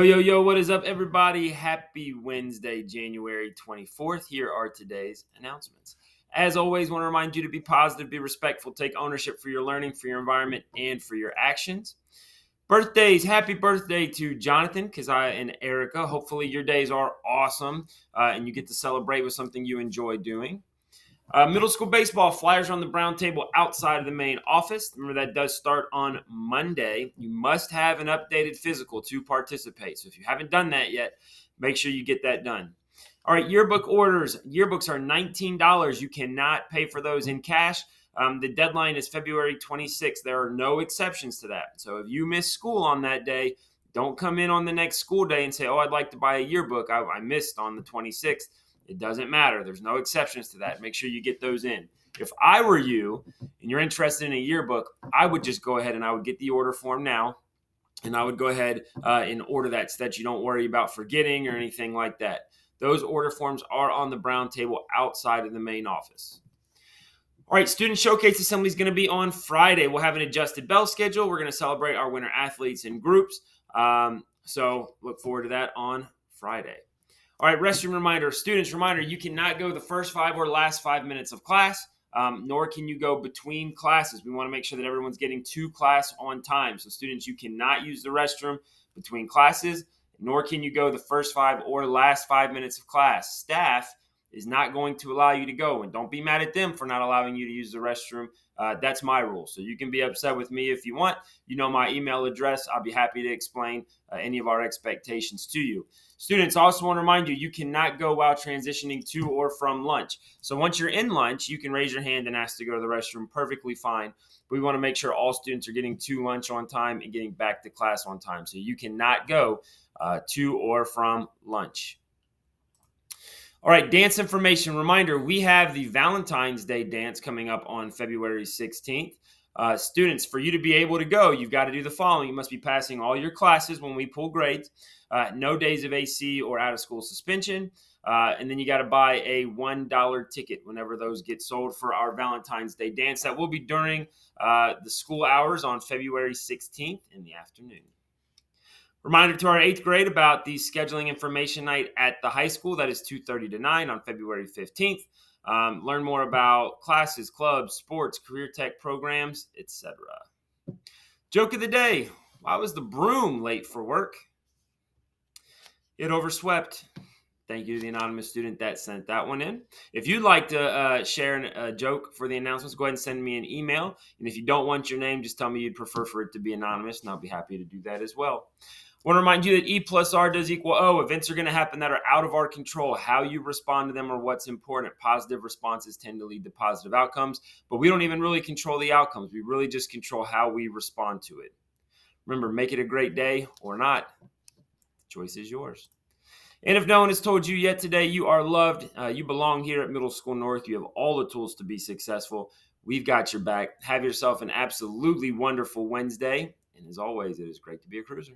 Yo, what is up, everybody? Happy Wednesday, January 24th. Here are today's announcements. As always, want to remind you to be positive, be respectful, take ownership for your learning, for your environment, and for your actions. Birthdays, happy birthday to Jonathan, Keziah, and Erica. Hopefully, your days are awesome and you get to celebrate with something you enjoy doing. Middle school baseball, Flyers are on the brown table outside of the main office. Remember, that does start on Monday. You must have an updated physical to participate. So if you haven't done that yet, make sure you get that done. All right, yearbook orders. Yearbooks are $19. You cannot pay for those in cash. The deadline is February 26th. There are no exceptions to that. So if you miss school on that day, don't come in on the next school day and say, oh, I'd like to buy a yearbook. I missed on the 26th. It doesn't matter. There's no exceptions to that. Make sure you get those in. If I were you and you're interested in a yearbook, I would just go ahead and I would get the order form now. And I would go ahead and order that so that you don't worry about forgetting or anything like that. Those order forms are on the brown table outside of the main office. All right, Student Showcase Assembly is going to be on Friday. We'll have an adjusted bell schedule. We're going to celebrate our winter athletes in groups. So look forward to that on Friday. All right, restroom reminder. Students, reminder, you cannot go the first 5 or last 5 minutes of class, nor can you go between classes. We want to make sure that everyone's getting to class on time. So students, you cannot use the restroom between classes, nor can you go the first 5 or last 5 minutes of class. Staff is not going to allow you to go, and don't be mad at them for not allowing you to use the restroom. That's my rule. So you can be upset with me if you want. You know my email address. I'll be happy to explain any of our expectations to you. Students, also want to remind you, you cannot go while transitioning to or from lunch. So once you're in lunch, you can raise your hand and ask to go to the restroom, perfectly fine. We want to make sure all students are getting to lunch on time and getting back to class on time. So you cannot go to or from lunch. All right, dance information. Reminder, we have the Valentine's Day dance coming up on February 16th. Students, for you to be able to go, you've got to do the following. You must be passing all your classes when we pull grades, no days of AC or out-of-school suspension, and then you got to buy a $1 ticket whenever those get sold for our Valentine's Day dance. That will be during the school hours on February 16th in the afternoon. Reminder to our 8th grade about the scheduling information night at the high school. That is 2:30 to 9 on February 15th. Learn more about classes, clubs, sports, career tech programs, etc. Joke of the day. Why was the broom late for work? It overswept. Thank you to the anonymous student that sent that one in. If you'd like to share a joke for the announcements, go ahead and send me an email. And if you don't want your name, just tell me you'd prefer for it to be anonymous, and I'll be happy to do that as well. I want to remind you that E plus R does equal O. Events are going to happen that are out of our control. How you respond to them are what's important. Positive responses tend to lead to positive outcomes, but we don't even really control the outcomes. We really just control how we respond to it. Remember, make it a great day or not. The choice is yours. And if no one has told you yet today, you are loved. You belong here at Middle School North. You have all the tools to be successful. We've got your back. Have yourself an absolutely wonderful Wednesday. And as always, it is great to be a cruiser.